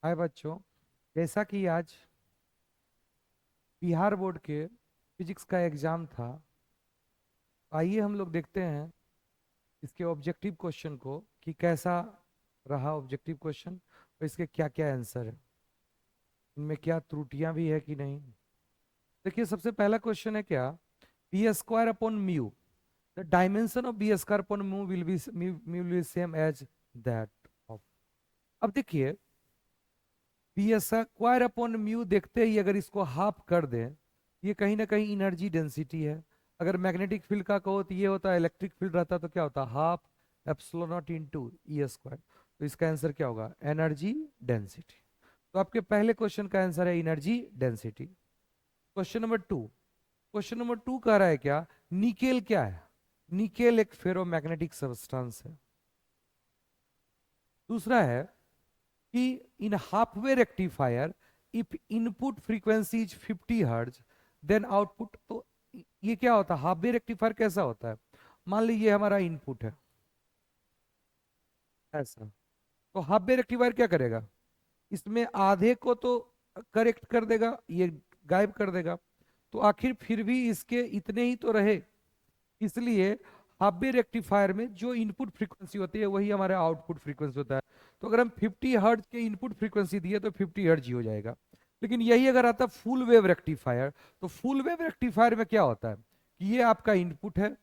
हाय बच्चों। जैसा कि आज बिहार बोर्ड के फिजिक्स का एग्जाम था, आइए हम लोग देखते हैं इसके ऑब्जेक्टिव क्वेश्चन को कि कैसा रहा ऑब्जेक्टिव क्वेश्चन और इसके क्या क्या आंसर है, इनमें क्या त्रुटियां भी है कि नहीं। देखिए, सबसे पहला क्वेश्चन है क्या, B square upon mu, the dimension of B square upon mu will be same as that of. अब देखिए, बी स्क्वायर अपॉन म्यू देखते ही अगर इसको हाफ कर दें, ये कहीं ना कहीं इनर्जी डेंसिटी है। अगर मैग्नेटिक फील्ड का कहो तो ये होता है, इलेक्ट्रिक फील्ड रहता तो क्या होता, half epsilon not into E square. तो इसका आंसर क्या होगा, एनर्जी डेंसिटी। तो आपके पहले क्वेश्चन का आंसर है energy density. Question number two कह रहा है क्या, निकेल क्या है। निकेल एक फेरोमैग्नेटिक सब्सटेंस है। दूसरा है कि in halfway rectifier if input frequency is 50 hertz then output. तो ये क्या होता है, हाफवे रेक्टिफायर कैसा होता है। मान लीजिए हमारा इनपुट है ऐसा, तो हाफवे रेक्टिफायर क्या करेगा, इसमें आधे को तो करेक्ट कर देगा, ये गायब कर देगा, तो आखिर फिर भी इसके इतने ही तो रहे। इसलिए हाफवे रेक्टिफायर में जो इनपुट फ्रीक्वेंसी होती है वही हमारा आउटपुट फ्रीक्वेंसी होता है। तो अगर हम 50 हर्ट्ज के इनपुट फ्रीक्वेंसी दिए तो 50 हर्ट्ज ही हो जाएगा। लेकिन यही अगर आता फुल वेव रेक्टिफायर, तो फुल वेव रेक्टिफायर में क्या होता है कि ये आपका इनपुट है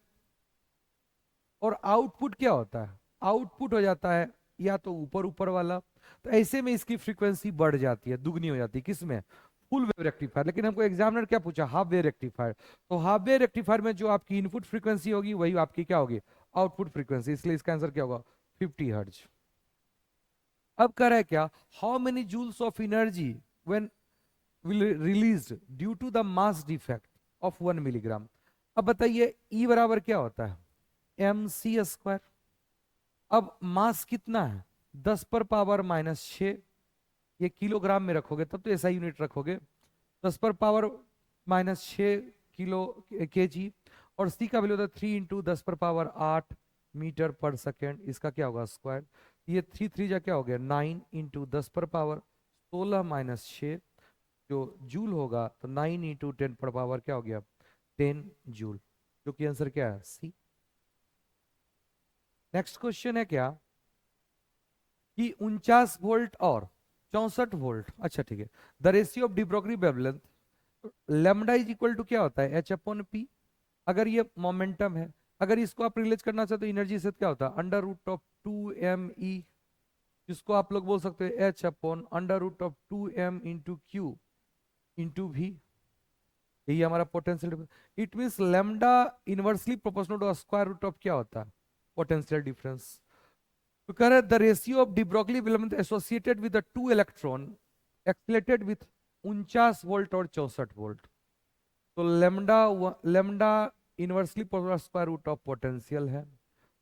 और आउटपुट क्या होता है, आउटपुट हो जाता है या तो ऊपर ऊपर वाला। तो ऐसे में इसकी फ्रीक्वेंसी बढ़ जाती है, दुगनी हो जाती है, किसमें, फुल वेव रेक्टिफायर। लेकिन हमको एग्जामिनर क्या पूछा, हाफ वेव रेक्टिफायर। तो हाफ वेव रेक्टिफायर में जो आपकी इनपुट फ्रीक्वेंसी होगी वही आपकी क्या होगी, आउटपुट फ्रीक्वेंसी। इसलिए इसका आंसर क्या होगा, 50 हर्ट्ज। अब कह रहा है क्या, how many joules of energy when will released due to the mass defect of 1 milligram. अब बताइए ई बराबर क्या होता है, एम सी स्क्वायर। अब मास कितना है, 10 पर पावर -6। ये किलोग्राम में रखोगे तब तो ऐसा यूनिट रखोगे, 10 पर पावर -6 के जी। और सी का वैल्यू होता है 3 × 10 पर पावर 8 मीटर पर सेकेंड। इसका क्या होगा स्क्वायर। ये थ्री थ्री जा क्या हो गया 9 × 10 पर पावर 16 - 6 जो जूल होगा, तो 9 × 10 पर पावर क्या हो गया 10 जूल, जो कि आंसर क्या है सी। नेक्स्ट क्वेश्चन है क्या कि 49 वोल्ट और 64 वोल्ट, अच्छा ठीक है, the ratio of de Broglie wavelength lambda is equal to क्या होता है, एच अपॉन पी। अगर ये मोमेंटम है, अगर इसको आप रिलेट करना चाहते हो एनर्जी से, तो क्या होता है √2m ई, जिसको आप लोग बोल सकते हो H upon √2m into Q into V. यही हमारा potential difference. It means lambda inversely proportional to square root of क्या होता है, पोटेंशियल डिफरेंस। तो कह रहे the ratio of de Broglie filament associated with the two electron accelerated with 49 volt और 64 volt. तो lambda inversely square root of potential है।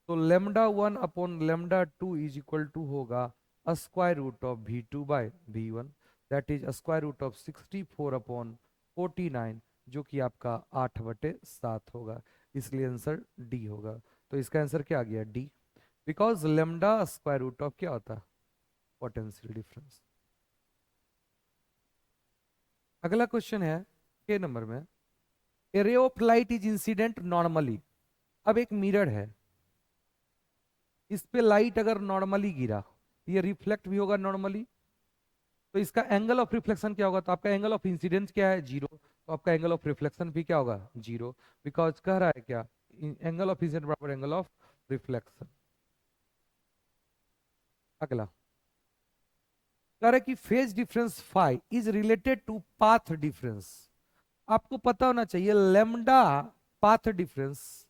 तो lambda 1 upon lambda 2 is equal to होगा square root of V2/V1, that is square root of 64/49, जो कि आपका 8/7 होगा। इसलिए आंसर डी होगा। तो इसका आंसर क्या आ गया D, because lambda square root of क्या होता है, पोटेंशियल डिफरेंस। अगला क्वेश्चन है के नंबर में, a ray of light is incident normally. अब एक मिरर है, इस पे लाइट अगर नॉर्मली गिरा, ये रिफ्लेक्ट भी होगा नॉर्मली। तो इसका एंगल ऑफ रिफ्लेक्शन क्या होगा, तो आपका एंगल ऑफ इंसिडेंस क्या है 0, तो आपका एंगल ऑफ रिफ्लेक्शन भी क्या होगा 0। बिकॉज कह रहा है क्या, एंगल ऑफ इंसिडेंट बराबर एंगल ऑफ रिफ्लेक्शन। अगला कह रहा है कि phase difference phi is related to path difference. आपको पता होना चाहिए lambda path difference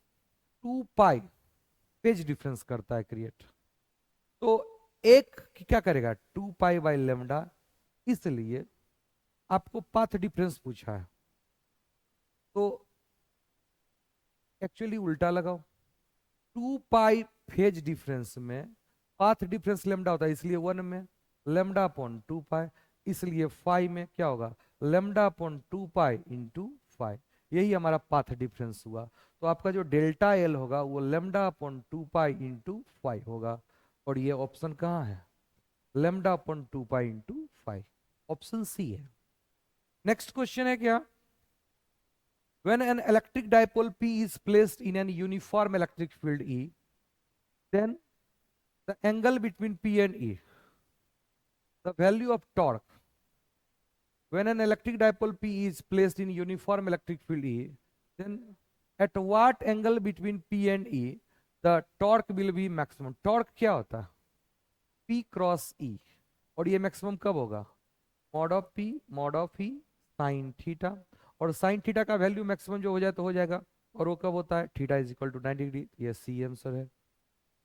2 pi phase difference करता है क्रिएट। तो एक क्या करेगा 2 पाई/लेमडा, इसलिए आपको पाथ डिफरेंस पूछा है, तो एक्चुअली उल्टा लगाओ। 2 पाई फेज डिफरेंस में पाथ डिफरेंस लेमडा होता है, इसलिए 1 में लेमडा/2 पाई, इसलिए फाइव में क्या होगा लेमडा/2 पाई इंटू 5। यही हमारा पाथ डिफरेंस हुआ। तो आपका जो डेल्टा एल होगा वो लेमडा/2 पाई इंटू 5 होगा। और ये ऑप्शन कहाँ है, लेमडा/2 पाई इंटू 1.5, ऑप्शन सी है। नेक्स्ट क्वेश्चन है क्या, when an electric dipole P is placed in an uniform electric field E, then the angle between P and E, the value of torque. When an electric dipole P is placed in uniform electric field E, then at what angle between P and E the torque will be maximum. Torque क्या होता है, P cross E, और ये maximum कब होगा, mod of P mod of E sine theta, और sine theta का value maximum जो हो जाए तो हो जाएगा, और वो कब होता है, थीटा इज इक्वल टू 90 डिग्री। ये सी आंसर है।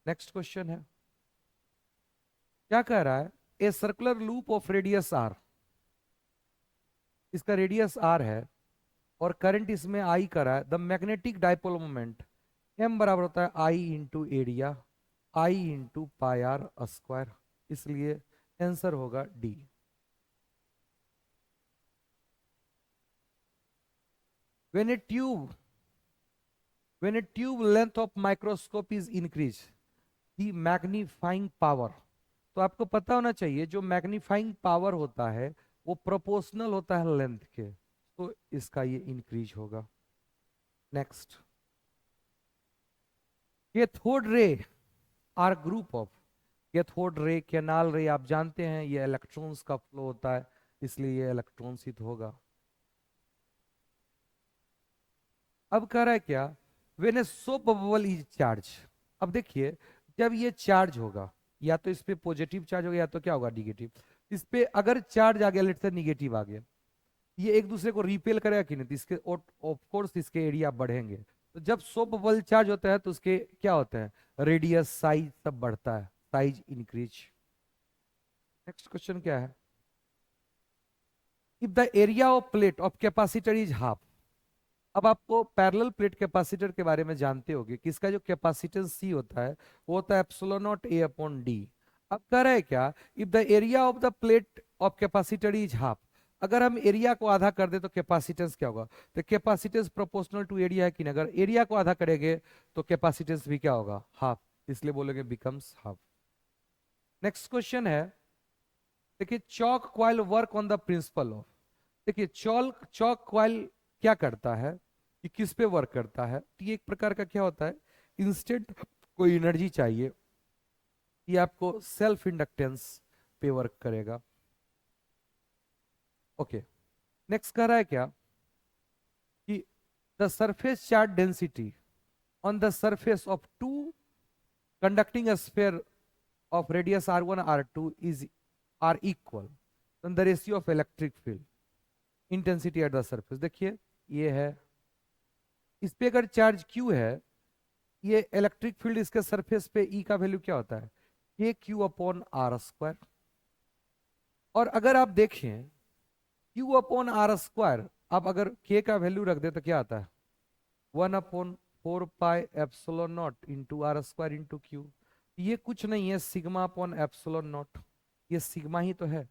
नेक्स्ट क्वेश्चन है, क्या कह रहा है, a circular loop of radius R, इसका रेडियस आर है और करंट इसमें आई कर रहा है, the magnetic dipole moment M बराबर होता है I into area, I into pi R square, इसलिए आंसर होगा D. when a tube when a tube length of microscope is increased, the magnifying power, तो आपको पता होना चाहिए जो मैग्नीफाइंग पावर होता है वो प्रोपोर्शनल होता है लेंथ के, तो इसका ये इंक्रीज होगा। Next, cathode ray are group of, cathode ray canal ray आप जानते हैं ये इलेक्ट्रॉन्स का फ्लो होता है, इसलिए ये इलेक्ट्रॉन्स ही तो होगा। अब कह रहा है क्या, when a soap bubble is charge, अब देखिए जब ये चार्ज होगा या तो इस पे पॉजिटिव चार्ज होगा या तो क्या होगा निगेटिव, इस पे अगर चार्ज आ गया लेट से निगेटिव आ गया, ये एक दूसरे को रिपेल करेगा कि नहीं, तो इसके ऑफ कोर्स इसके एरिया बढ़ेंगे, तो जब सोप बबल चार्ज होता है तो उसके क्या होते हैं, रेडियस साइज सब बढ़ता है, साइज इंक्रीज। नेक्स्ट क्वेश्चन क्या है, if the area of plate of capacitor is half, अब आपको पैरेलल प्लेट कैपेसिटर के बारे में जानते होंगे कि इसका जो कैपेसिटेंस सी होता है वो होता है epsilon not a upon D. अब कह रहे हैं क्या, if the area of the plate of capacitor is half, अगर हम एरिया को आधा कर दे तो कैपेसिटेंस क्या होगा, तो कैपेसिटेंस प्रोपोर्शनल टू एरिया है कि नहीं, अगर एरिया को आधा करेंगे तो कैपेसिटेंस भी क्या होगा, हाफ, इसलिए बोलेंगे बिकम्स हाफ। नेक्स्ट क्वेश्चन है, देखिए chalk coil work on the principle of, देखिए चॉक क्वाइल क्या करता है, कि किस पे वर्क करता है, तो ये एक प्रकार का क्या होता है, इंस्टेंट कोई एनर्जी चाहिए, ये आपको सेल्फ इंडक्टेंस पे वर्क करेगा। ओके, नेक्स्ट कह रहा है क्या, कि the surface charge density on the surface of two conducting sphere of radius r1 r2 is are equal, then the ratio of electric field intensity at the surface. देखिए ये है, इस पे अगर चार्ज Q है, ये इलेक्ट्रिक फील्ड इसके surface पे E का वैल्यू क्या होता है, के क्यू अपॉन आर स्क्वायर, और अगर आप देखें Q अपॉन आर स्क्वायर, आप अगर K का वैल्यू रख दे तो क्या आता है, 1/4 pi epsilon naught into R square into Q, ये कुछ नहीं है सिग्मा अपॉन एप्सिलॉन नॉट, ये सिग्मा ही तो है।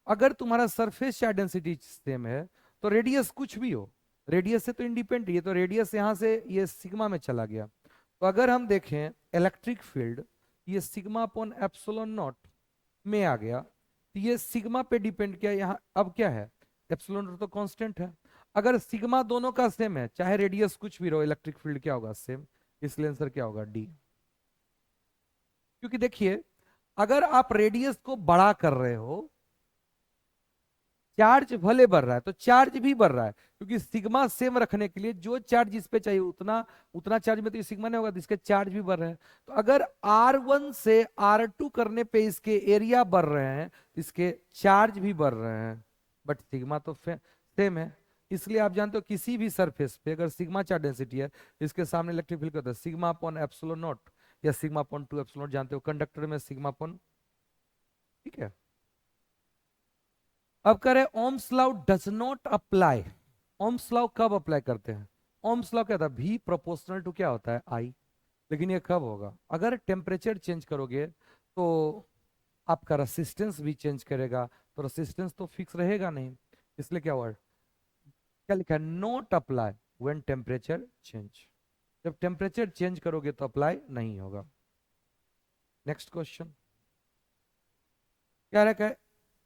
अगर तुम्हारा सरफेस चार्ज डेंसिटी सेम है तो रेडियस कुछ भी हो, रेडियस से तो इंडिपेंडेंट, ये तो रेडियस यहां से ये सिग्मा में चला गया, तो अगर हम देखें इलेक्ट्रिक फील्ड ये सिग्मा अपॉन एप्सिलॉन नॉट में आ गया, तो ये सिग्मा पे डिपेंड किया, यहाँ अब क्या है, एप्सिलॉन नॉट तो कांस्टेंट है, अगर सिग्मा दोनों का सेम है चाहे रेडियस कुछ भी रहो, इलेक्ट्रिक फील्ड क्या होगा, सेम, इसलिए आंसर क्या होगा, डी। क्योंकि देखिए अगर आप रेडियस को बड़ा कर रहे हो, चार्ज भले बढ़ रहा है तो चार्ज भी बढ़ रहा है, क्योंकि सिग्मा सेम रखने के लिए जो चार्ज इस पे चाहिए उतना उतना चार्ज में तो ये सिग्मा नहीं होगा, तो इसके चार्ज भी बढ़ रहे हैं, तो अगर R1 से R2 करने पे इसके एरिया बढ़ रहे हैं, इसके चार्ज भी बढ़ रहे हैं, बट सिग्मा तो सेम है, इसलिए आप जानते हो किसी भी सरफेस पे अगर सिग्मा चार्ज डेंसिटी है, इसके सामने इलेक्ट्रिक फील्ड होता है सिग्मा अपॉन एप्सिलॉन नॉट या सिग्मा अपॉन 2 एप्सिलॉन नॉट, जानते हो कंडक्टर में सिग्मा अपॉन, ठीक है। अब कह रहे Ohm's law does not apply, Ohm's law कब अप्लाई करते हैं, ओम्स लॉ क्या था, V प्रोपोर्शनल टू क्या होता है I, लेकिन ये कब होगा, अगर टेम्परेचर चेंज करोगे तो आपका रेसिस्टेंस भी चेंज करेगा, तो रेसिस्टेंस तो फिक्स रहेगा नहीं, इसलिए क्या वर्ड क्या लिखा है, not apply when temperature change, जब टेम्परेचर चेंज करोगे तो अप्लाई नहीं होगा। नेक्स्ट क्वेश्चन, क्या रखा है?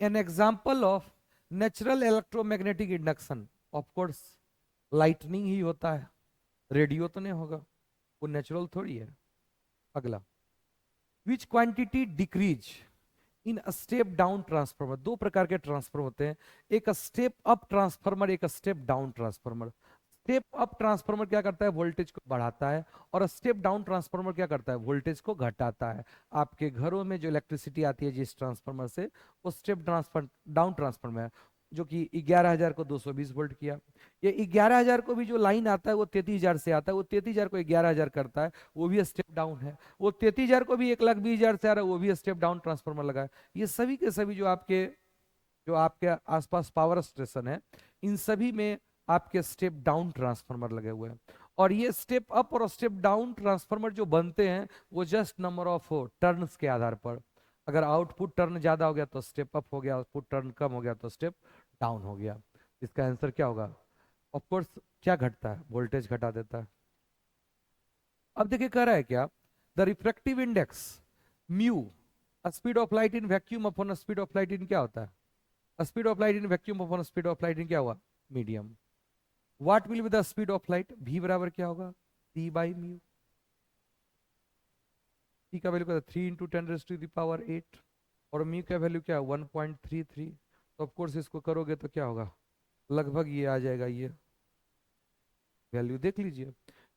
An example of natural electromagnetic induction, of course lightning ही होता है, रेडियो तो नहीं होगा, वो नेचुरल थोड़ी है। अगला, विच quantity decrease in step down transformer. दो प्रकार के ट्रांसफार्मर होते हैं, एक स्टेप अप ट्रांसफार्मर, एक step down transformer. Step up transformer क्या करता है? वोल्टेज को बढ़ाता है, और स्टेप डाउन ट्रांसफार्मर क्या करता है? वोल्टेज को घटाता है। आपके घरों में जो इलेक्ट्रिसिटी आती है जिस ट्रांसफार्मर से, वो स्टेप ट्रांसफर डाउन ट्रांसफार्मर है, जो कि 11,000 को 220 वोल्ट किया। ये 11,000 को भी जो लाइन आता है वो 33,000 से आता है, वो 33,000 को 11,000 करता है, वो भी स्टेप डाउन है। वो 33,000 को भी 1,20,000 से आ रहा है, वो भी स्टेप डाउन ट्रांसफार्मर लगा है। ये सभी के सभी जो आपके आसपास पावर स्टेशन है, इन सभी में आपके स्टेप डाउन ट्रांसफार्मर लगे हुए हैं। और ये स्टेप अप और स्टेप डाउन ट्रांसफार्मर जो बनते हैं, वो जस्ट नंबर ऑफ टर्न्स के आधार पर, अगर आउटपुट टर्न ज्यादा हो गया तो स्टेप अप हो गया, आउटपुट टर्न कम हो गया तो स्टेप डाउन हो गया। इसका आंसर क्या होगा? ऑफ कोर्स क्या घटता है? वोल्टेज घटा देता है। अब देखिए कह रहा है क्या, the refractive index mu, speed of light in vacuum upon speed of light in क्या होता है? Speed of light in vacuum upon speed of light in क्या हुआ? Medium. What will be the speed of light? v बराबर क्या होगा? c by mu. c का value क्या था? 3 × 10⁻⁸ और म्यू का वैल्यू क्या है? 1.33। तो ऑफ कोर्स इसको करोगे तो क्या होगा? लगभग ये आ जाएगा, ये वैल्यू देख लीजिए,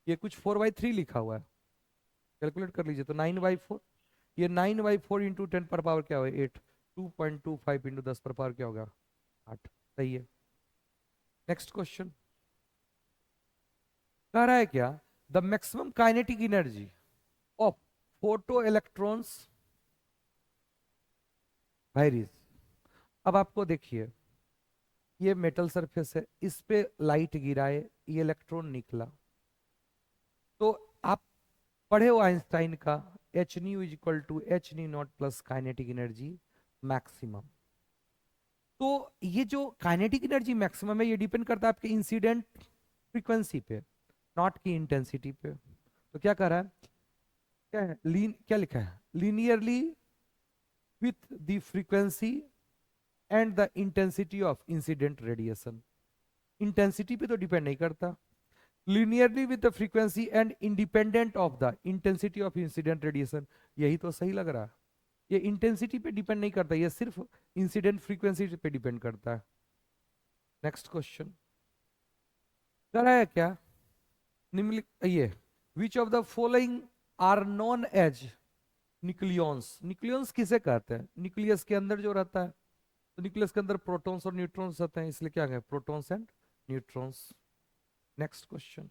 ये कुछ 4/3 लिखा हुआ है, कैलकुलेट कर लीजिए तो 9/4। ये 9/4 इंटू 10 पर पावर क्या होगा? 8। 2.25 इंटू 10 पर पावर क्या होगा? 8। सही है। नेक्स्ट क्वेश्चन कह रहा है क्या, the maximum kinetic energy of photo electrons वायरीज। अब आपको देखिए, ये मेटल सरफेस है, इस पे लाइट गिराए, ये इलेक्ट्रॉन निकला, तो आप पढ़े हो आइंस्टाइन का h nu is equal to h nu naught plus kinetic energy maximum. तो ये जो काइनेटिक एनर्जी मैक्सिमम है, ये डिपेंड करता है आपके इंसिडेंट फ्रीक्वेंसी पे, नॉट की इंटेंसिटी पे। तो क्या कर रहा है, क्या है, क्या लिखा है? Linearly with the frequency and the intensity of incident radiation. Intensity पे तो डिपेंड नहीं करता, linearly with the frequency and independent of the intensity of incident radiation. यही तो सही लग रहा है। ये इंटेंसिटी पे डिपेंड नहीं करता, ये सिर्फ इंसिडेंट फ्रीक्वेंसी पे डिपेंड करता है। नेक्स्ट क्वेश्चन कर रहा है क्या, निम्नलिखित ये which of the following are known as nucleons. Nucleons किसे कहते हैं? न्यूक्लियस के अंदर जो रहता है, तो न्यूक्लियस के अंदर प्रोटॉन्स और न्यूट्रॉन्स रहते हैं, इसलिए क्या है? Protons and neutrons. Next question,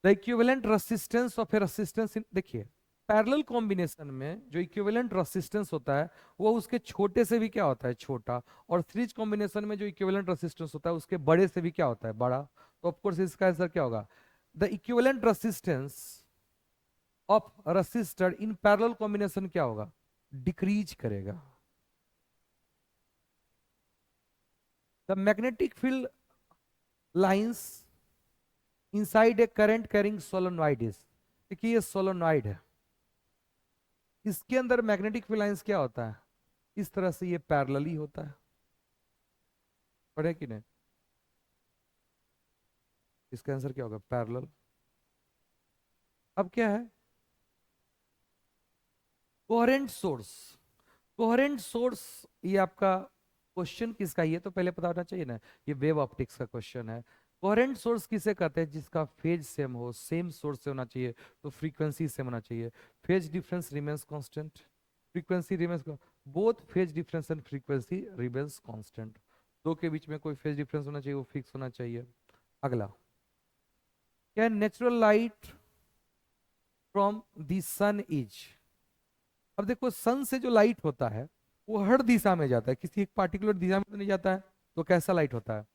the equivalent resistance of A resistance इन, देखिए पैरेलल कॉम्बिनेशन में जो इक्विवेलेंट रेसिस्टेंस होता है वो उसके छोटे से भी क्या होता है? छोटा। और सीरीज कॉम्बिनेशन में जो इक्विवेलेंट रेसिस्टेंस होता है उसके बड़े से भी क्या होता है? बड़ा। तो ऑफ कोर्स इसका आंसर क्या होगा? The equivalent resistance of resistor in parallel combination क्या होगा? डिक्रीज करेगा। The magnetic field lines inside a current carrying solenoid is, देखिए ये सोलेनॉइड है, इसके अंदर मैग्नेटिक फील्ड लाइंस क्या होता है? इस तरह से ये पैरेलली होता है, पढ़े कि नहीं? इसका आंसर क्या होगा? पैरेलल। अब क्या है, कोहेरेंट सोर्स। कोहेरेंट सोर्स, ये आपका क्वेश्चन किसका, ये तो पहले पता होना चाहिए ना, ये वेव ऑप्टिक्स का क्वेश्चन है। कोहेरेंट सोर्स किसे कहते हैं? जिसका फेज सेम हो, सेम सोर्स से होना चाहिए, तो फ्रीक्वेंसी सेम होना चाहिए। Phase difference remains constant, frequency remains, both phase difference and frequency remains constant. दो के बीच में कोई फेज डिफरेंस होना चाहिए, वो फिक्स होना चाहिए। अगला, क्या natural light from the sun is. अब देखो सन से जो लाइट होता है वो हर दिशा में जाता है, किसी एक पार्टिकुलर दिशा में तो नहीं जाता है। तो कैसा लाइट होता है?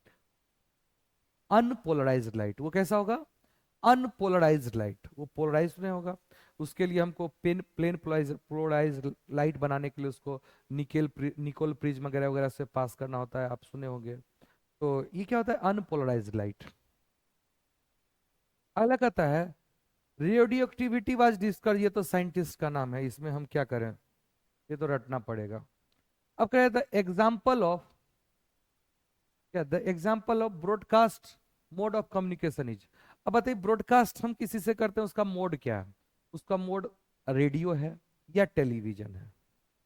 Unpolarised light. वो कैसा होगा? अनपोलराइज्ड लाइट, वो पोलराइज्ड नहीं होगा। उसके लिए हमको प्लेन पोलराइज्ड लाइट बनाने के लिए उसको निकोल प्रिज्म वगैरह वगैरह से पास करना होता है, आप सुने होंगे। तो ये क्या होता है? Unpolarised light. अगला कहता है रेडियो एक्टिविटी वाज डिस्कवर, ये तो साइंटिस्ट का नाम है, इसमें हम क्या करें? ये तो रटना पड़ेगा। अब कह रहे द एग्जाम्पल ऑफ, क्या the example of broadcast mode of communication is. अब बताइए ब्रॉडकास्ट हम किसी से करते हैं, उसका मोड क्या है? उसका मोड रेडियो है या टेलीविजन है?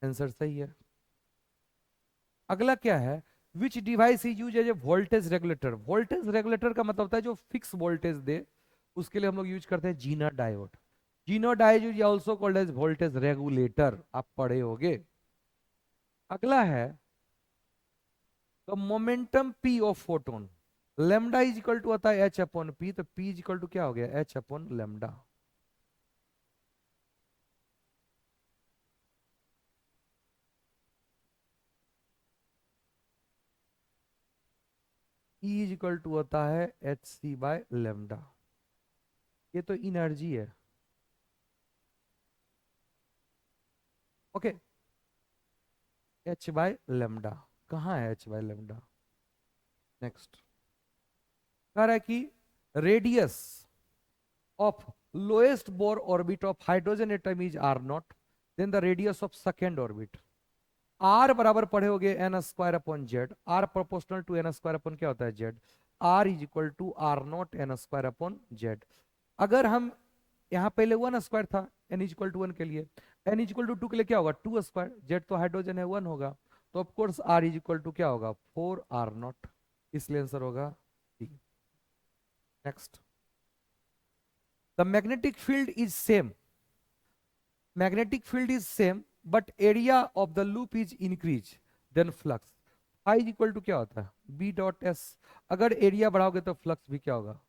आंसर सही है। अगला क्या है? Which device is use as a voltage regulator. Voltage regulator का मतलब होता है जो फिक्स वोल्टेज दे, उसके लिए हम लोग यूज करते हैं Zener diode. Zener diode is also called as voltage regulator, आप पढ़े होगे। अगला है the momentum p of photon. Lambda is equal to होता है एच अपॉन पी, तो पी इज इक्वल टू क्या हो गया? H upon lambda. E is equal to होता है एच सी बाय लेमडा। ये तो एनर्जी है। Okay, H by lambda. कहाँ है एच बाय लेमडा? नेक्स्ट कह रहा है कि radius of lowest Bohr orbit of hydrogen atom is r naught, then the radius of second orbit. R बराबर पढ़े होगे n square upon Z. R proportional to n square upon क्या होता है? Z. R is equal to r naught n square upon Z. अगर हम यहाँ पहले वन स्क्वायर था n is equal to one के लिए, n is equal to two के लिए क्या होगा? Two square. जेड तो हाइड्रोजन है, वन होगा, तो of course r is equal to क्या होगा? Four r naught. इसलिए आंसर होगा D. Next, the magnetic field is same. Magnetic field is same but area of the loop is increase then flux. I is equal to क्या होता है? B dot S. अगर area बढ़ाओगे तो flux भी क्या होगा?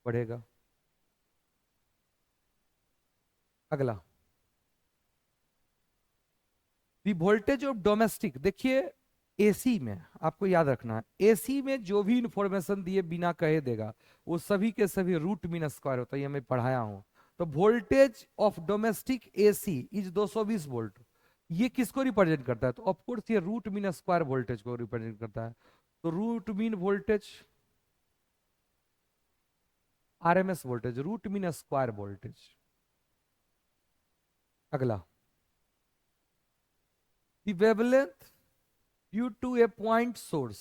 बढ़ेगा। अगला, दी वोल्टेज ऑफ डोमेस्टिक। देखिए एसी में आपको याद रखना है, एसी में जो भी इंफॉर्मेशन दिए बिना कहे देगा वो सभी के सभी रूट मीन स्क्वायर होता है, ये मैं पढ़ाया हूं। तो voltage of domestic AC is 220 volt. ये किसको रिप्रेजेंट करता है? तो ऑफकोर्स ये रूट मीन स्क्वायर वोल्टेज को रिप्रेजेंट करता है। तो root mean voltage, RMS voltage, root mean square voltage. अगला, the wavelength due to a point source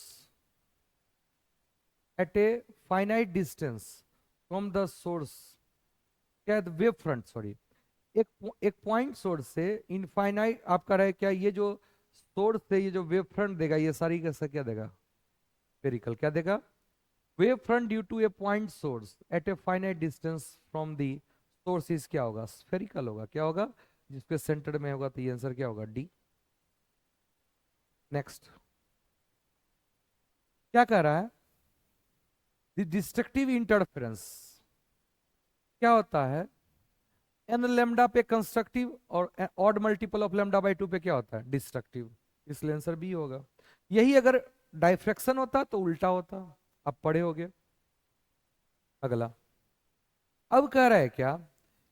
at a finite distance from the source, क्या वेव फ्रंट, सॉरी, एक point source से infinite आपका रहे क्या? ये जो सोर्स से ये जो वेव फ्रंट देगा ये सारी कैसा क्या देगा? स्फेरिकल। क्या देगा? Wave front due to a point source at a finite distance from the source is क्या होगा? स्फेरिकल होगा। क्या होगा? जिसके सेंटर में होगा, तो ये आंसर क्या होगा? डी। नेक्स्ट क्या कह रहा है? डिस्ट्रक्टिव इंटरफेरेंस क्या होता है? एन लेमडा पे कंस्ट्रक्टिव और odd multiple of lambda by two पे क्या होता है? डिस्ट्रक्टिव। इसलिए आंसर बी होगा। यही अगर डाइफ्रैक्शन होता तो उल्टा होता, आप पढ़े होगे। अगला, अब कह रहा है क्या?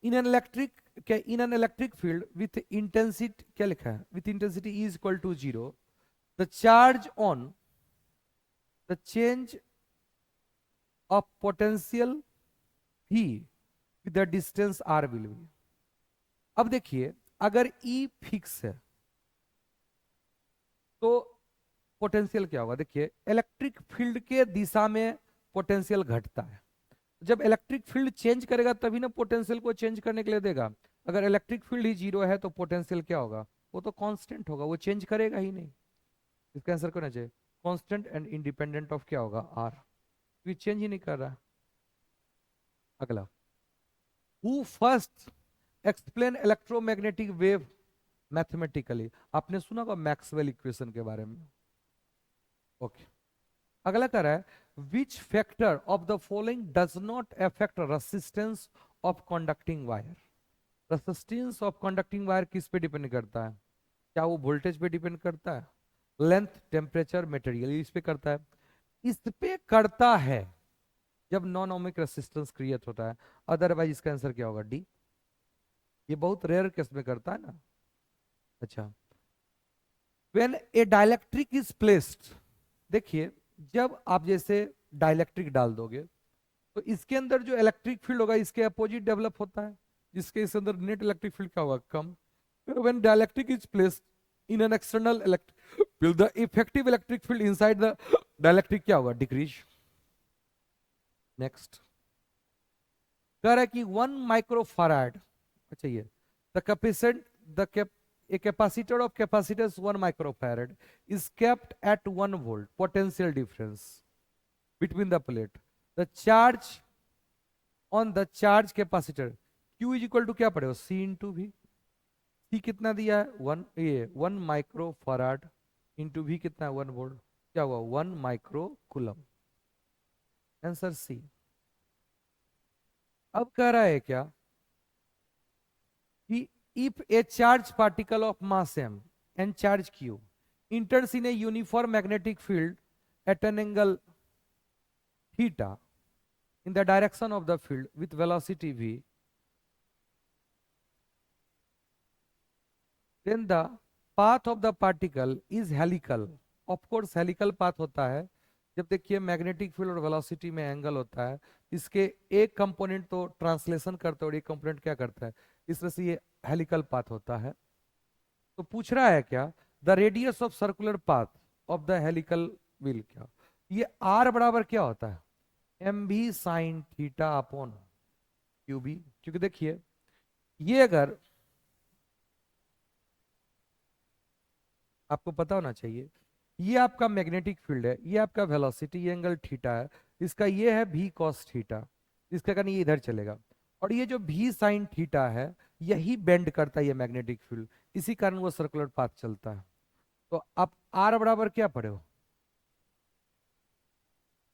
इन एन इलेक्ट्रिक, क्या in an electric field with intensity, क्या लिखा है? With intensity is equal to zero, the charge on the change of potential भी with the distance R will be. अब देखिए अगर ई फिक्स है तो पोटेंशियल क्या होगा? देखिए इलेक्ट्रिक फील्ड के दिशा में पोटेंशियल घटता है। जब इलेक्ट्रिक फील्ड चेंज करेगा तभी ना पोटेंशियल को चेंज करने के लिए देगा। अगर इलेक्ट्रिक फील्ड ही जीरो है तो पोटेंशियल क्या होगा? वो तो कांस्टेंट होगा, वो चेंज करेगा ही नहीं। इसका आंसर क्या होना चाहिए? कांस्टेंट एंड इंडिपेंडेंट ऑफ क्या होगा? आर, क्योंकि चेंज ही नहीं कर रहा। अगला, who first explain electromagnetic wave mathematically. आपने सुना होगा मैक्सवेल इक्वेशन के बारे में। ओके, अगला कर रहा है which factor of the following does not affect resistance of conducting wire. Resistance of conducting wire किस पे डिपेंड करता है? क्या वो वोल्टेज पे डिपेंड करता है? लेंथ, टेम्परेचर, मटेरियल, इस पे करता है? इस पे करता है जब नॉन ओमिक रेसिस्टेंस क्रिएट होता है, अदरवाइज इसका आंसर क्या होगा? डी। ये बहुत रेयर केस में करता है ना। अच्छा, when A dielectric is placed, देखिए जब आप जैसे डाइलेक्ट्रिक डाल दोगे तो इसके अंदर जो इलेक्ट्रिक फील्ड होगा इसके अपोजिट डेवलप होता है, जिसके इस अंदर नेट इलेक्ट्रिक फील्ड क्या होगा? कम। When dielectric is placed in an external electric field the effective electric field inside the dielectric क्या होगा, डिक्रीज। नेक्स्ट कह रहा है कि 1 माइक्रोफैराड, अच्छा ये the capacitant the cap a capacitor of capacitance 1 microfarad is kept at 1 volt potential difference between the plate, the charge on the charge capacitor q is equal to क्या पड़ेगा, c into v। c कितना दिया है, 1 microfarad into v कितना है 1 volt, क्या हुआ 1 micro coulomb, answer C. अब कह रहा है क्या कि if a charged particle of mass m and charge q enters in a uniform magnetic field at an angle theta in the direction of the field with velocity v, then the path of the particle is helical। of course helical path होता है जब देखिए magnetic field और velocity में angle होता है, इसके एक कंपोनेंट तो ट्रांसलेशन करता है और एक कंपोनेंट क्या करता है, इस वजह से ये हेलिकल पाथ होता है। तो पूछ रहा है क्या, the radius of circular path of the helical wheel, क्या ये आर बराबर क्या होता है, m v sine theta upon q B. क्योंकि देखिए ये अगर आपको पता होना चाहिए, ये आपका मैग्नेटिक फील्ड है, ये आपका वेलोसिटी, ये एंगल थीटा है, इसका ये है भी कॉस थीटा, इसका कारण ये इधर चलेगा, और ये जो भी साइन थीटा है यही बेंड करता है ये मैग्नेटिक फील्ड, इसी कारण वो सर्कुलर पाथ चलता है। तो आप आर बराबर क्या पढ़े हो,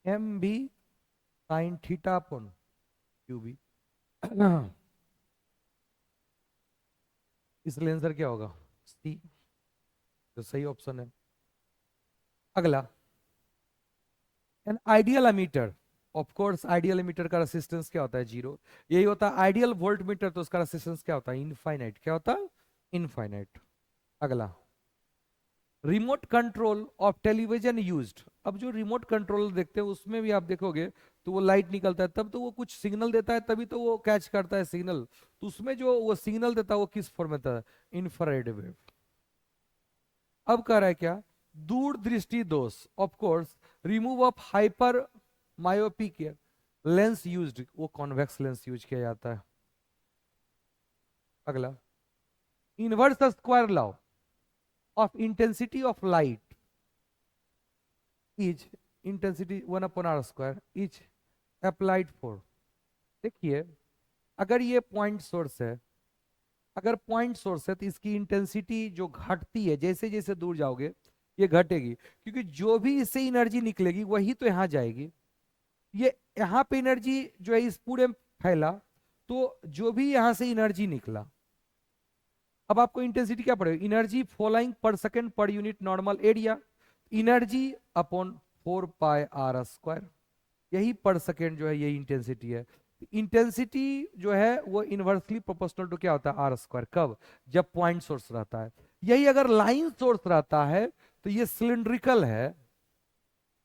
m v sine theta upon q B. इसलिए आंसर क्या होगा, सी, जो सही ऑप्शन है। अगला, an ideal ammeter, of course ideal ammeter का रेसिस्टेंस क्या होता है, 0। यही होता है आइडियल वोल्ट मीटर, तो उसका रेसिस्टेंस क्या होता है, इनफाइनाइट। क्या होता है, इनफाइनाइट। अगला, remote control of television used. अब जो रिमोट कंट्रोल देखते हैं उसमें भी आप देखोगे तो वो लाइट निकलता है, तब तो वो कुछ सिग्नल देता है, तभी तो वो कैच करता है सिग्नल। तो उसमें जो वो सिग्नल देता है वो किस फॉर्म में था, इंफ्रारेड वेव। अब कह रहा है क्या, दूर दृष्टि दोष, of course remove of hyper myopic lens used, वो कॉन्वेक्स लेंस यूज किया जाता है। अगला, inverse square law of intensity of light is intensity 1/r square is applied for. देखिए अगर ये पॉइंट सोर्स है, अगर पॉइंट सोर्स है तो इसकी इंटेंसिटी जो घटती है, जैसे जैसे दूर जाओगे ये घटेगी, क्योंकि जो भी इससे एनर्जी निकलेगी वही तो यहाँ जाएगी। ये यहाँ पे एनर्जी जो है इस पूरे में फैला, तो जो भी यहाँ से एनर्जी निकला, अब आपको इंटेंसिटी क्या पड़ेगा, एनर्जी फॉलोइंग पर second per unit normal area, energy upon 4πr², यही पर सेकेंड जो है यही इंटेंसिटी है। इंटेंसिटी जो है वो इनवर्सली प्रोपोर्शनल टू क्या होता है, r²। कब, जब पॉइंट सोर्स रहता है। यही अगर लाइन सोर्स रहता है तो ये सिलिंड्रिकल है,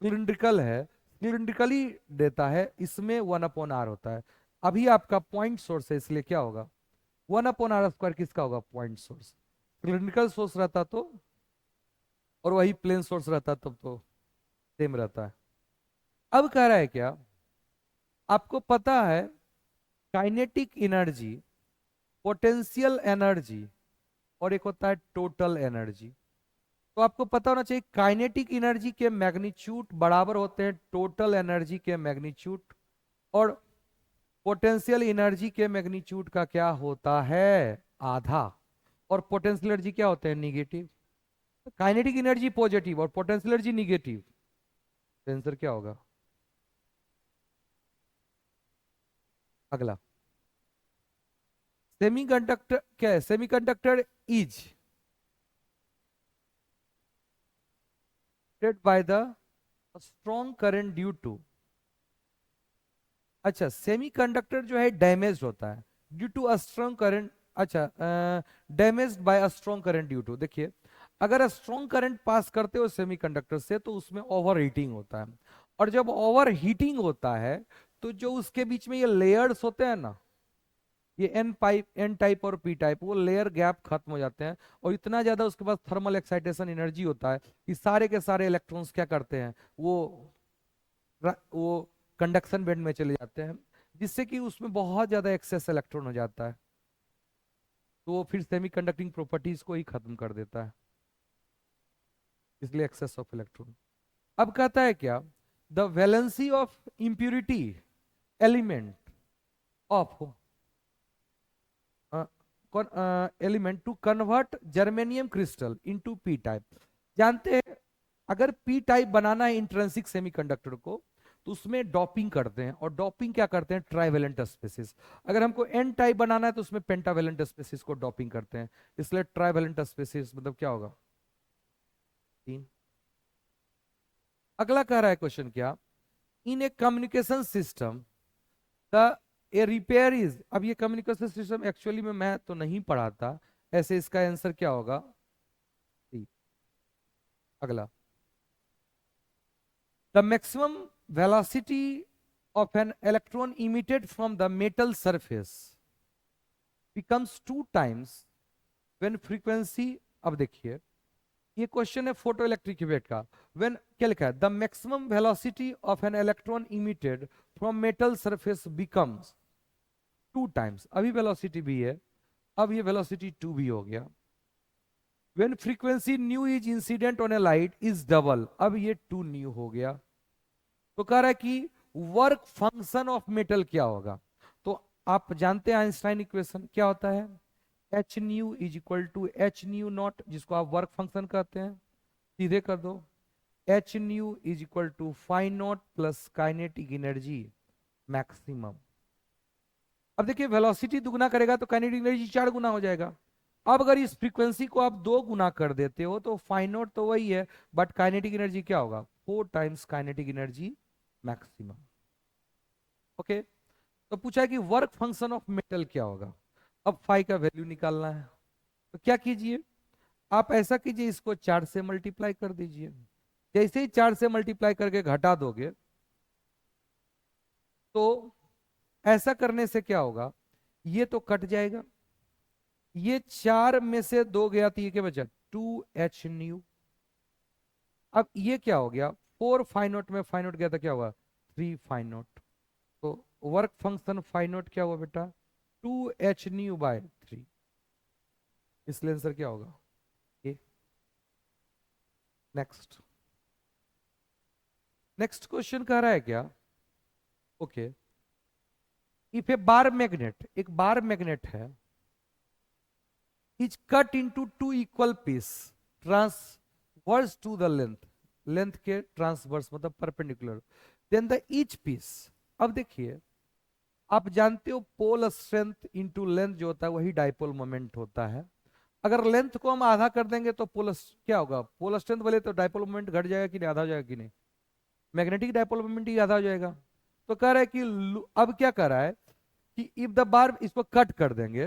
सिलिंड्रिकल है, सिलिंड्रिकली देता है, इसमें 1/r होता है। अभी आपका पॉइंट सोर्स है इसलिए क्या होगा, 1/r² किसका होगा, पॉइंट सोर्स। सिलिंड्रिकल सोर्स रहता तो, और वही प्लेन सोर्स रहता तब तो सेम रहता है। अब कह रहा है क्या, आपको पता है काइनेटिक एनर्जी, पोटेंशियल एनर्जी, और एक होता है टोटल एनर्जी। तो आपको पता होना चाहिए काइनेटिक एनर्जी के मैग्नीट्यूड बराबर होते हैं टोटल एनर्जी के मैग्नीट्यूड, और पोटेंशियल एनर्जी के मैग्नीट्यूड का क्या होता है, आधा, और पोटेंशियल एनर्जी क्या होते हैं, निगेटिव। काइनेटिक एनर्जी पॉजिटिव और पोटेंशियल एनर्जी निगेटिव, आंसर क्या होगा। अगला, सेमीकंडक्टर क्या है, semiconductor is by the strong current due to. अच्छा, सेमीकंडक्टर जो है डैमेज होता है due to a strong current. अच्छा, damage by a strong current due to, देखिए अगर स्ट्रॉन्ग करंट पास करते हो सेमीकंडक्टर से तो उसमें ओवर हीटिंग होता है, और जब ओवर हीटिंग होता है तो जो उसके बीच में ये लेयर्स होते हैं ना, ये एन टाइप और पी टाइप, वो लेयर गैप खत्म हो जाते हैं और इतना ज्यादा उसके पास थर्मल एक्साइटेशन एनर्जी होता है कि सारे के सारे इलेक्ट्रॉन्स क्या करते हैं, वो कंडक्शन बैंड में चले जाते हैं, जिससे कि उसमें बहुत ज्यादा एक्सेस इलेक्ट्रॉन हो जाता है, तो वो फिर सेमीकंडक्टिंग प्रॉपर्टीज को ही खत्म कर देता है, इसलिए एक्सेस ऑफ इलेक्ट्रॉन। अब कहता है क्या, the valency of impurity element of element to convert germanium crystal into p type. जानते हैं अगर पी टाइप बनाना है इंट्रिंसिक सेमीकंडक्टर को, तो उसमें डॉपिंग करते हैं, और डॉपिंग क्या करते हैं, ट्राइवेलेंट स्पेसिस। अगर हमको एन टाइप बनाना है तो उसमें पेंटावेलेंट स्पेसिस को डॉपिंग करते हैं, इसलिए ट्राइवेलेंट स्पेसिस मतलब क्या होगा, 3। अगला कह रहा है क्वेश्चन क्या, in a communication system the a repair is, अब ये कम्युनिकेशन सिस्टम एक्चुअली में मैं तो नहीं पढ़ाता, ऐसे इसका आंसर क्या होगा, C। अगला, the maximum velocity of an electron emitted from the metal surface becomes 2 times when frequency, अब देखिए ये क्वेश्चन है फोटो इलेक्ट्रिक इफेक्ट का, when क्या लिखा है, the maximum velocity of an electron emitted from metal surface becomes 2 times, अभी velocity भी है, अब ये वेलोसिटी 2 भी हो गया, when frequency new is incident on A light is double, अब ये 2 न्यू हो गया। तो कह रहा है कि वर्क फंक्शन ऑफ मेटल क्या होगा, तो आप जानते हैं आइंस्टाइन इक्वेशन क्या होता है, h nu is equal to h nu naught, जिसको आप वर्क फंक्शन कहते हैं, सीधे कर दो, h nu is equal to phi naught plus kinetic energy maximum. अब देखिए वेलोसिटी दुगना करेगा तो काइनेटिक एनर्जी 4 गुना हो जाएगा। अब अगर इस फ्रीक्वेंसी को आप 2 गुना कर देते हो तो फाई नॉट तो वही है, बट काइनेटिक एनर्जी क्या होगा, 4 times kinetic energy maximum. Okay, तो पूछा है कि वर्क फंक्शन ऑफ मेटल क्या होगा, अब फाई का वैल्यू निकालना है, तो क्या कीजिए, आप ऐसा कीजिए, इसको 4 से मल्टीप्लाई कर दीजिए, जैसे ही 4 से मल्टीप्लाई करके घटा दोगे तो ऐसा करने से क्या होगा, ये तो कट जाएगा, ये 4 में से 2 गया तो ये क्या बचा, 2h अब ये क्या हो गया, 4 फाई नॉट में फाई नॉट गया था, क्या हुआ, 3 फाई नॉट, तो वर्क फंक्शन फाई नॉट क्या हुआ बेटा, 2h/3, इसलिए आंसर क्या होगा, ए। नेक्स्ट, नेक्स्ट क्वेश्चन कह रहा है क्या, okay, if a bar magnet, एक बार मैग्नेट है, is cut into 2 equal piece transverse to the length, length के ट्रांसवर्स मतलब perpendicular, then the each piece. अब देखिए आप जानते हो पोल स्ट्रेंथ इनटू लेंथ जो होता है वही डाइपोल मोमेंट होता है, अगर लेंथ को हम आधा कर देंगे तो पोल क्या होगा, पोल स्ट्रेंथ बोले तो डाइपोल मोमेंट घट जाएगा कि नहीं, आधा हो जाएगा कि नहीं, मैग्नेटिक डाइपोल मोमेंट ही आधा हो जाएगा। तो कह रहा है कि अब क्या कर रहा है कि इफ द बार, इसको कट कर देंगे,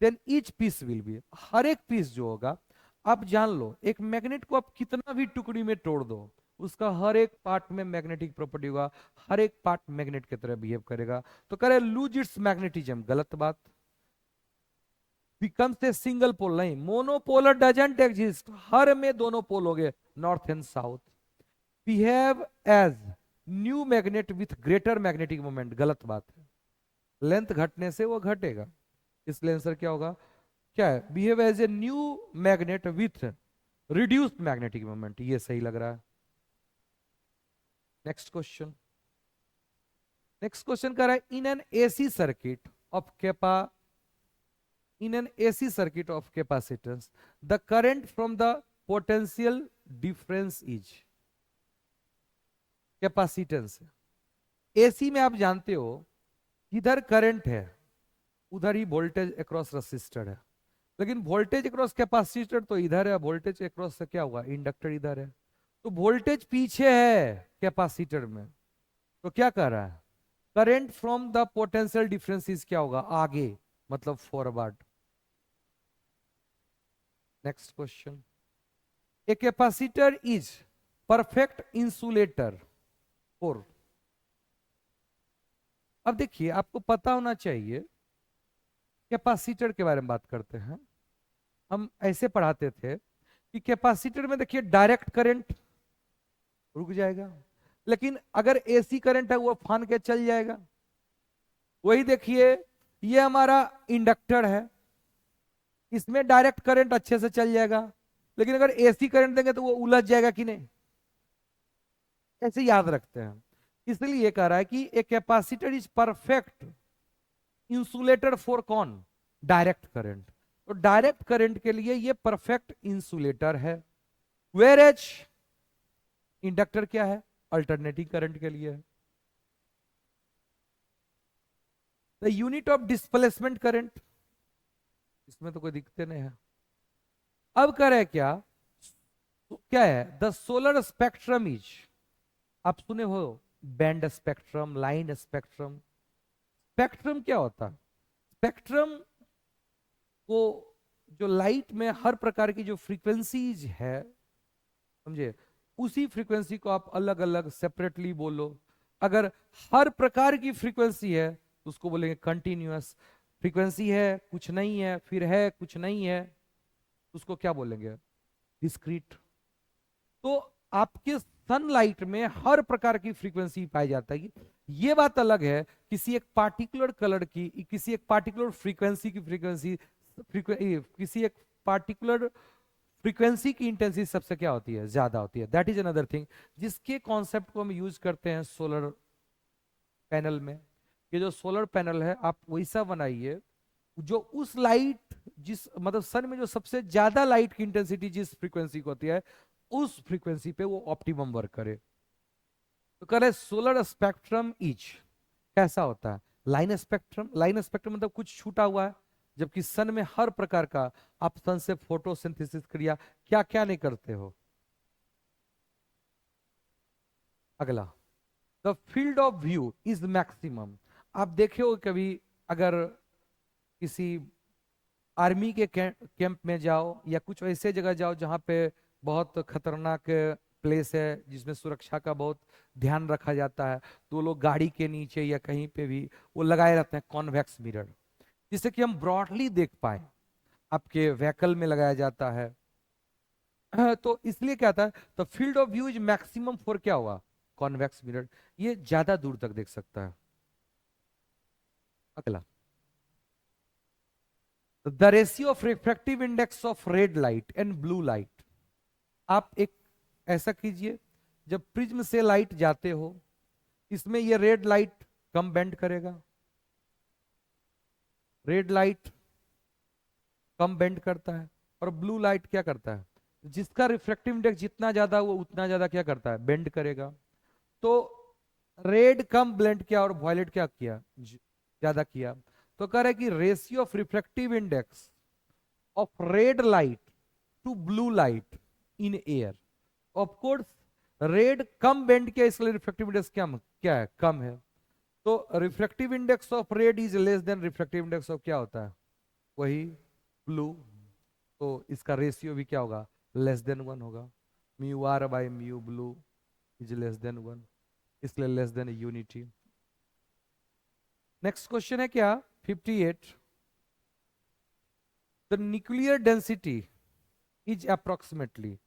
then each piece will be, हर एक पीस जो होगा, आप जान लो एक मैग्नेट को आप कितना भी टुकड़ी में तोड़ दो, उसका हर एक पार्ट में मैग्नेटिक प्रॉपर्टी होगा, हर एक पार्ट मैग्नेट की तरह बिहेव करेगा। तो कह रहे लूज इट्स मैग्नेटिज्म, गलत बात, बिकम्स ए सिंगल पोल, नहीं, मोनोपोलर डजंट एग्जिस्ट, हर में दोनों पोल हो गए, north and south, behave as new magnet with greater magnetic moment, गलत बात है, लेंथ घटने से वो घटेगा, इसलिए आंसर क्या होगा, क्या है, behave as a new magnet with reduced magnetic moment, ये सही लग रहा है। नेक्स्ट क्वेश्चन, नेक्स्ट क्वेश्चन कर रहा है in an AC circuit of kappa, in an AC circuit of capacitance the current from the potential difference is, capacitance, AC में आप जानते हो इधर करंट है उधर ही वोल्टेज अक्रॉस रजिस्टर है, लेकिन वोल्टेज अक्रॉस कैपेसिटर तो इधर है, वोल्टेज अक्रॉस से क्या हुआ, इंडक्टर इधर है, तो वोल्टेज पीछे है कैपेसिटर में, तो क्या कर रहा है, current from the potential difference क्या होगा, आगे मतलब forward. Next question, a capacitor is perfect insulator for, अब देखिए आपको पता होना चाहिए कैपेसिटर के बारे में बात करते हैं। हम ऐसे पढ़ाते थे कि कैपेसिटर में देखिए डायरेक्ट करंट रुक जाएगा, लेकिन अगर एसी करंट है वो फान के चल जाएगा। वही देखिए, ये हमारा इंडक्टर है, इसमें डायरेक्ट करंट अच्छे से चल जाएगा, लेकिन अगर एसी करंट देंगे तो वो उलझ जाएगा कि नहीं। ऐसे याद रखते हैं। इसलिए कह रहा है कि a capacitor is perfect insulator for कौन, डायरेक्ट करंट। तो डायरेक्ट करंट के लिए ये परफेक्ट इंसुलेटर है। वेयर एज इंडक्टर क्या है, अल्टरनेटिंग करंट के लिए है। The unit of displacement current, इसमें तो कोई दिक्कत नहीं है। अब कह रहे क्या, क्या है, द सोलर स्पेक्ट्रम इज, आप सुने हो band spectrum, line spectrum. Spectrum क्या होता है, स्पेक्ट्रम को जो लाइट में हर प्रकार की जो फ्रीक्वेंसीज है, समझे, उसी फ्रीक्वेंसी को आप अलग अलग सेपरेटली बोलो। अगर हर प्रकार की फ्रीक्वेंसी है तो उसको बोलेंगे कंटिन्यूअस। फ्रीक्वेंसी है कुछ नहीं है, फिर है कुछ नहीं है, उसको क्या बोलेंगे, डिस्क्रीट। तो आपके सनलाइट में हर प्रकार की फ्रीक्वेंसी पाई जाता है। ये बात अलग है किसी एक पार्टिकुलर कलर की, किसी एक पार्टिकुलर फ्रीक्वेंसी की किसी एक पार्टिकुलर फ्रीक्वेंसी की इंटेंसिटी सबसे क्या होती है, ज्यादा होती है। दैट इज अनदर थिंग, जिसके कॉन्सेप्ट को हम यूज करते हैं सोलर पैनल में। ये जो सोलर पैनल है आप वैसा बनाइए जो उस लाइट, जिस मतलब सन में जो सबसे ज्यादा लाइट की इंटेंसिटी जिस फ्रीक्वेंसी को होती है, उस फ्रीक्वेंसी पे वो ऑप्टिमम वर्क करे। तो कह रहे सोलर स्पेक्ट्रम इच कैसा होता है, लाइन स्पेक्ट्रम। लाइन स्पेक्ट्रम मतलब कुछ छूटा हुआ है, जबकि सन में हर प्रकार का, आप सन से फोटोसिंथेसिस क्रिया क्या क्या नहीं करते हो। अगला, the field of view is maximum. आप देखे हो कभी, अगर किसी आर्मी के कैंप में जाओ या कुछ ऐसे जगह जाओ जहां पे बहुत खतरनाक प्लेस है, जिसमें सुरक्षा का बहुत ध्यान रखा जाता है, तो लोग गाड़ी के नीचे या कहीं पे भी वो लगाए रहते हैं कॉन्वेक्स मिरर, जिससे कि हम ब्रॉडली देख पाए। आपके व्हीकल में लगाया जाता है। तो इसलिए क्या था, तो field of view is maximum for क्या हुआ, कॉन्वेक्स मिरर, ये ज्यादा दूर तक देख सकता है। अगला, the ratio of refractive index of red light and blue light. आप एक ऐसा कीजिए, जब प्रिज्म से लाइट जाते हो, इसमें ये रेड लाइट कम बेंड करेगा, रेड लाइट कम बेंड करता है, और ब्लू लाइट क्या करता है, जिसका रिफ्रैक्टिव इंडेक्स जितना ज्यादा वो उतना ज्यादा क्या करता है, बेंड करेगा। तो रेड कम ब्लेंड किया और वॉयलेट क्या किया, ज्यादा किया। तो कह रहे कि ratio of refractive index of red light to blue light in air, of course red कम बेंड किया, इसलिए रिफ्रैक्टिव इंडेक्स क्या क्या है, कम है। तो refractive index of red is less then refractive index of क्या होता है, वही ब्लू। तो इसका रेशियो भी क्या होगा, लेस देन 1 होगा। Mu r by mu blue is less than 1, इसलिए less than unity. Next question है क्या, 58, the nuclear density is approximately.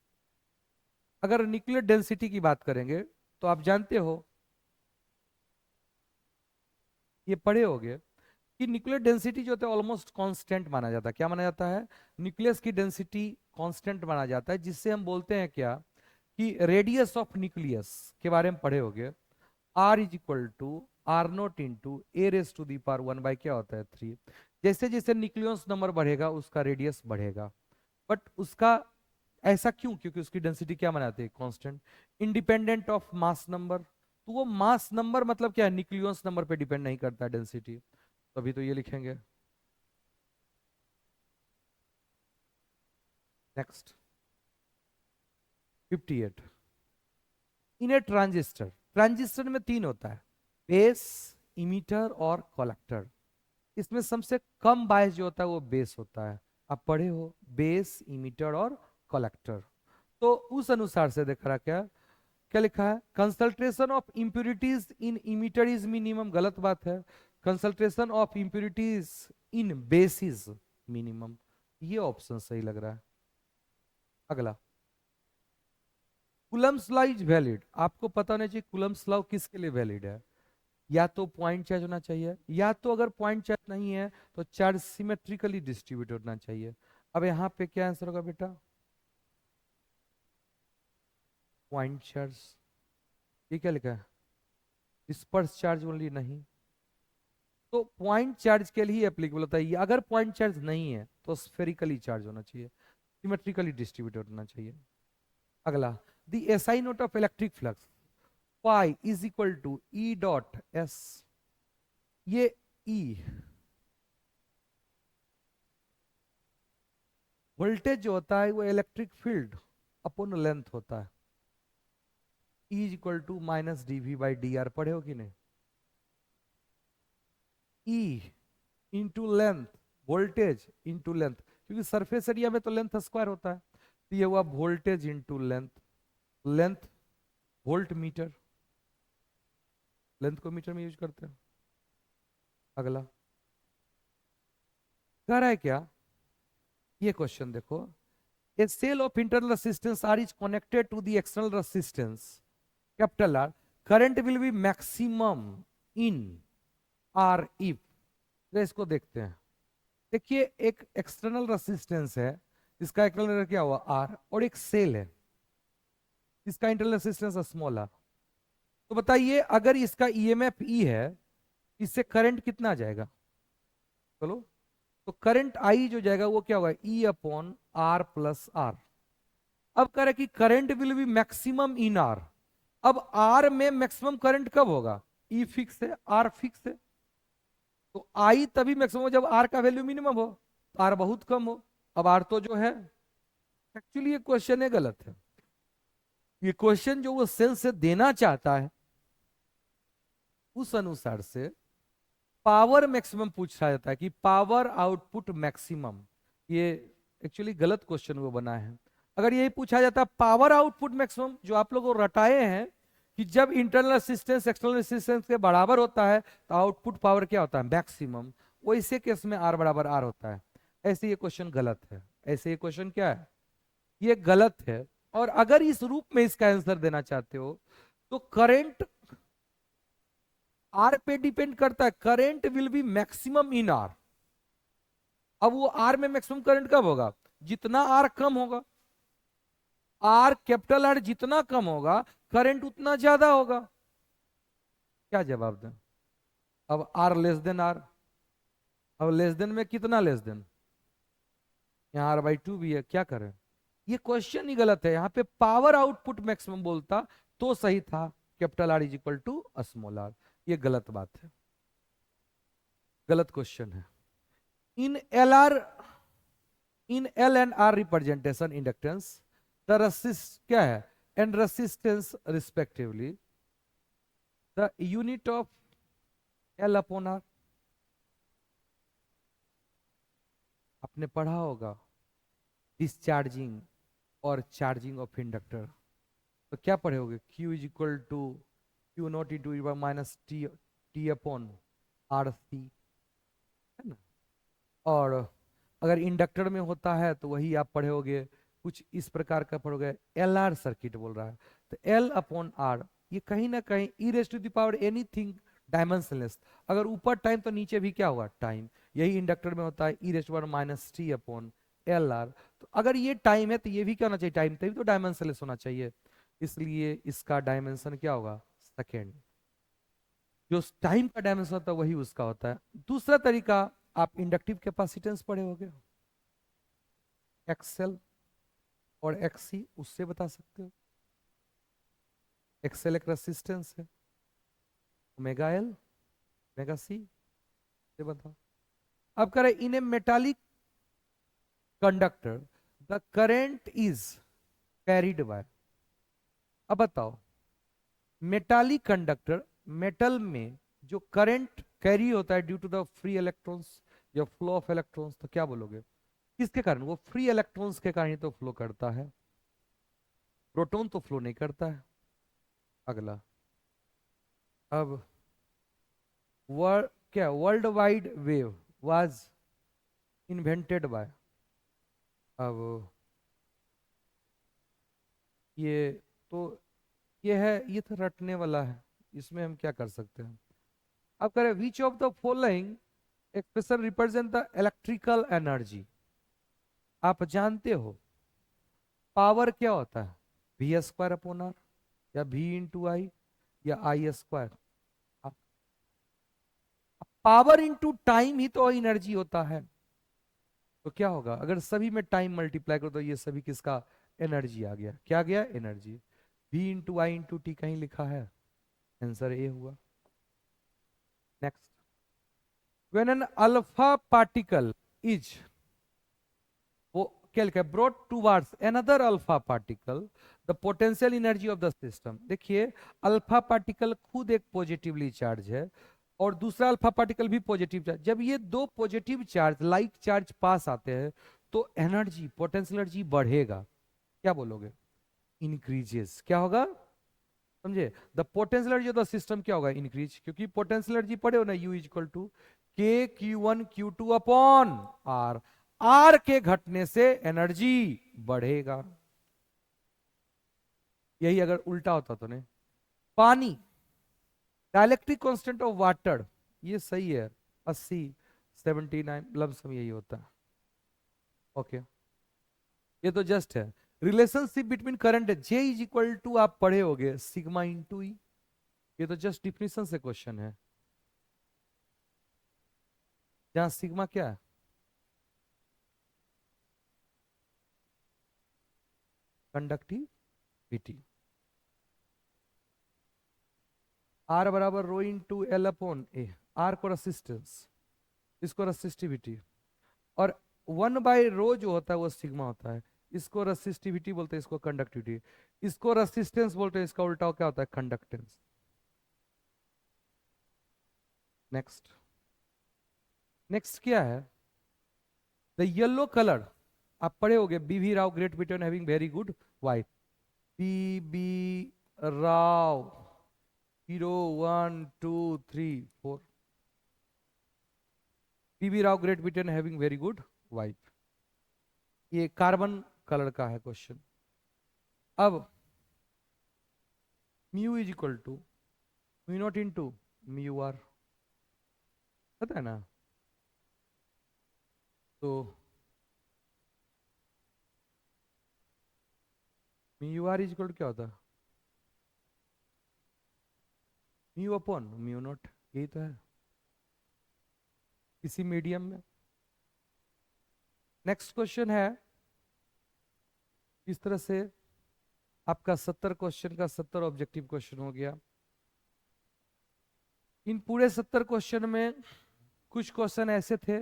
अगर न्यूक्लियर डेंसिटी की बात करेंगे तो आप जानते हो, ये पढ़े होगे कि न्यूक्लियर डेंसिटी जो होता है ऑलमोस्ट कांस्टेंट माना जाता है। क्या माना जाता है, न्यूक्लियस की डेंसिटी कांस्टेंट माना जाता है, जिससे हम बोलते हैं क्या, कि रेडियस ऑफ न्यूक्लियस के बारे में पढ़े होगे, r is equal to r naught into A raise to the power 1 by क्या होता है 3। जैसे जैसे न्यूक्लियस नंबर बढ़ेगा उसका रेडियस बढ़ेगा, बट उसका ऐसा क्यों, क्योंकि उसकी डेंसिटी क्या बनाते हैं, constant, independent of mass number. तो वो मास नंबर मतलब क्या है, न्यूक्लियस नंबर पे डिपेंड नहीं करता डेंसिटी। तभी तो ये लिखेंगे। नेक्स्ट 58, इन ए ट्रांजिस्टर, ट्रांजिस्टर में 3 होता है, बेस, इमीटर और कलेक्टर। इसमें सबसे कम बायस जो होता है वो बेस होता है। आप पढ़े हो बेस, इमीटर और कलेक्टर। तो उस अनुसार से देख रहा क्या, क्या लिखा है, concentration of impurities in emitter is minimum, गलत बात है। Concentration of impurities in base is minimum. ये ऑप्शन सही लग रहा है। अगला, कूलम्स लॉ इज वैलिड। आपको पता होना चाहिए कूलम्स लॉ किसके लिए वैलिड है। या तो पॉइंट चार्ज होना चाहिए, या तो अगर पॉइंट चार्ज नहीं है तो चार्ज सिमेट्रिकली डिस्ट्रीब्यूट होना चाहिए। अब यहाँ पे क्या आंसर होगा बेटा, पॉइंट चार्ज। ये क्या लिखा है, डिस्पर्स चार्ज ओनली नहीं। तो पॉइंट चार्ज के लिए एप्लीकेबल होता है ये। अगर पॉइंट चार्ज नहीं है तो स्फेरिकली चार्ज होना चाहिए, सिमेट्रिकली डिस्ट्रीब्यूटेड होना चाहिए। अगला, the SI note of electric flux phi is equal to E dot S. ये ई वोल्टेज जो होता है वो इलेक्ट्रिक फील्ड अपॉन लेंथ होता है। E is equal to minus d v by d r, पढ़े हो कि नहीं। E into length, voltage into length, क्योंकि सरफेस एरिया में तो लेंथ स्क्वायर होता है, तो ये हुआ voltage into length. Length volt metre, length को मीटर में यूज करते हैं। अगला कह रहा है क्या, ये क्वेश्चन देखो, a cell of internal resistance R is connected to the external resistance capital R, current will be maximum in R if। तो इसको देखते हैं। देखिए एक एक्सटर्नल रेसिस्टेंस है, इसका एक्सटर्नल क्या हुआ R, और एक सेल है, इसका इंटरनल रेसिस्टेंस स्मॉल r। तो बताइए अगर इसका ईएमएफ ई है, इससे करंट कितना आ जाएगा। चलो, तो करंट आई जो जाएगा वो क्या होगा, E upon r plus r. अब कह रहा है कि current will be maximum in r. अब आर में मैक्सिमम करंट कब होगा, ई फिक्स है, आर फिक्स है, तो आई तभी मैक्सिमम हो जब आर का वैल्यू मिनिमम हो, तो आर बहुत कम हो। अब आर तो जो है, एक्चुअली ये क्वेश्चन है गलत है। ये क्वेश्चन जो वो सेंस से देना चाहता है उस अनुसार से पावर मैक्सिमम पूछा जाता है कि पावर आउटपुट मैक्सिमम। ये एक्चुअली गलत क्वेश्चन वो बना है। अगर यही पूछा जाता पावर आउटपुट मैक्सिमम, जो आप लोगों रटाए हैं कि जब इंटरनल रेसिस्टेंस एक्सटर्नल रेसिस्टेंस के बराबर होता है तो आउटपुट पावर क्या होता है, मैक्सिमम, वैसे केस में आर बराबर आर होता है। ऐसे ये क्वेश्चन गलत है। ऐसे ये क्वेश्चन क्या है, ये गलत है। और अगर इस रूप में इसका आंसर देना चाहते हो तो करेंट आर पे डिपेंड करता है, current will be maximum in r. अब वो आर में मैक्सिमम करंट कब होगा, जितना आर कम होगा। आर कैपिटल आर जितना कम होगा करंट उतना ज्यादा होगा। क्या जवाब दें। अब आर लेस देन आर, अब लेस देन में कितना लेस देन, यहाँ आर बाई टू भी है, क्या करें। ये क्वेश्चन ही गलत है। यहाँ पे पावर आउटपुट मैक्सिमम बोलता तो सही था, capital r is equal to small r. ये गलत बात है, गलत क्वेश्चन है। In L r, in L and r representation inductance the resist क्या है, and resistance respectively, the unit of L upon r. आपने पढ़ा होगा डिस्चार्जिंग और चार्जिंग ऑफ इंडक्टर। तो क्या पढ़े होगे, Q is equal to q naught into minus t, t upon r c, है ना। और अगर इंडक्टर में होता है तो वही आप पढ़े होगे, कुछ इस प्रकार का पढ़ोगे, एल आर सर्किट बोल रहा है। तो एल अपॉन आर, ये कहीं ना कहीं e raise to the power anything dimensionless. अगर ऊपर टाइम तो नीचे भी क्या होगा, टाइम। यही इंडक्टर में होता है, e raise to power minus t upon L R. तो अगर ये टाइम है तो ये भी क्या होना चाहिए, टाइम, तभी तो डायमेंशनलेस होना चाहिए। इसलिए इसका डायमेंशन क्या होगा, सेकेंड। जो टाइम का डायमेंशन होता है वही उसका होता है। दूसरा तरीका, आप इंडक्टिव कैपेसिटेंस पढ़े होगे, एक्सएल और एक्सी, उससे बता सकते हो। एक्सएल एक रेसिस्टेंस है, ओमेगा एल ओमेगा सी से बताओ। अब कह रहे in a metallic conductor the current is carried by. अब बताओ, मेटालिक कंडक्टर, मेटल में जो करंट कैरी होता है due to the free electrons या फ्लो ऑफ इलेक्ट्रॉन्स, तो क्या बोलोगे, किसके कारण, वो फ्री इलेक्ट्रॉन्स के कारण ही तो फ्लो करता है, प्रोटॉन तो फ्लो नहीं करता है। अगला, अब वर्क क्या world wide wave was invented by. अब ये तो ये है, ये तो रटने वाला है, इसमें हम क्या कर सकते हैं। अब करें विच of the following expression represent the electrical energy. आप जानते हो पावर क्या होता है, वी स्क्वायर अपॉन आर, या वी इंटू आई, या आई स्क्वायर। पावर इंटू टाइम ही तो एनर्जी होता है। तो क्या होगा अगर सभी में टाइम मल्टीप्लाई करो, तो ये सभी किसका एनर्जी आ गया, क्या गया energy. V into I into t कहीं लिखा है, आंसर ए हुआ। Next, when an alpha particle is, वो क्या लिखा है, brought towards another alpha particle, the potential energy of the system. देखिए अल्फा पार्टिकल खुद एक पॉजिटिवली चार्ज है और दूसरा अल्फा पार्टिकल भी पॉजिटिव चार्ज। जब ये दो पॉजिटिव चार्ज लाइक चार्ज पास आते हैं तो एनर्जी पोटेंशियल एनर्जी बढ़ेगा। क्या बोलोगे, इंक्रीजेस, क्या होगा, समझे। The potential energy of the system क्या होगा, इंक्रीज, क्योंकि पोटेंशियल एनर्जी पढ़े हो ना, U is equal to k q one q two upon r. R के घटने से एनर्जी बढ़ेगा। यही अगर उल्टा होता तो नहीं। पानी, डायलेक्ट्रिक कांस्टेंट ऑफ वाटर, ये सही है, 80 79 लमसम यही होता है। ओके, ये तो जस्ट है। Relationship between current J is equal to, आप पढ़े होगे सिग्मा इंटू ई, ये तो जस्ट डिफिनेशन से क्वेश्चन है, जहां सिग्मा क्या है, कंडक्टिविटी। आर बराबर rho into L upon A, R को रेसिस्टेंस, इसको रेसिस्टिविटी, और 1 बाय रो जो होता है वो सिग्मा होता है। इसको रेसिस्टिविटी बोलते हैं, इसको कंडक्टिविटी, इसको रेसिस्टेंस बोलते हैं, इसका उल्टा क्या होता है, कंडक्टेंस। नेक्स्ट, नेक्स्ट क्या है, द येलो कलर, आप पढ़े होगे B V Rao Great Britain having very good wife. B B Rao, 0 1 2 3 4, B V Rao Great Britain having very good wife, ये कार्बन कलर का है क्वेश्चन। अब mu is equal to mu naught into mu r, पता है ना। तो mu r is equal to क्या होता है, म्यू अपॉन म्यू नॉट, यही तो है इसी मीडियम में। नेक्स्ट क्वेश्चन है, इस तरह से आपका 70 क्वेश्चन का 70 ऑब्जेक्टिव क्वेश्चन हो गया। इन पूरे 70 क्वेश्चन में कुछ क्वेश्चन ऐसे थे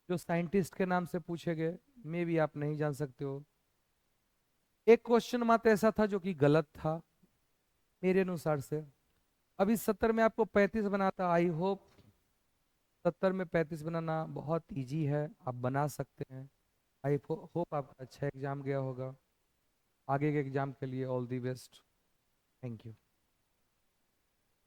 जो साइंटिस्ट के नाम से पूछे गए, मे भी आप नहीं जान सकते हो। एक क्वेश्चन मात्र ऐसा था जो कि गलत था मेरे अनुसार से। अब इस 70 में आपको 35 बनाता, आई होप 70 में 35 बनाना बहुत इजी है, आप बना सकते हैं। आई होप आपका अच्छा एग्जाम गया होगा। आगे के एग्जाम के लिए all the best. Thank you.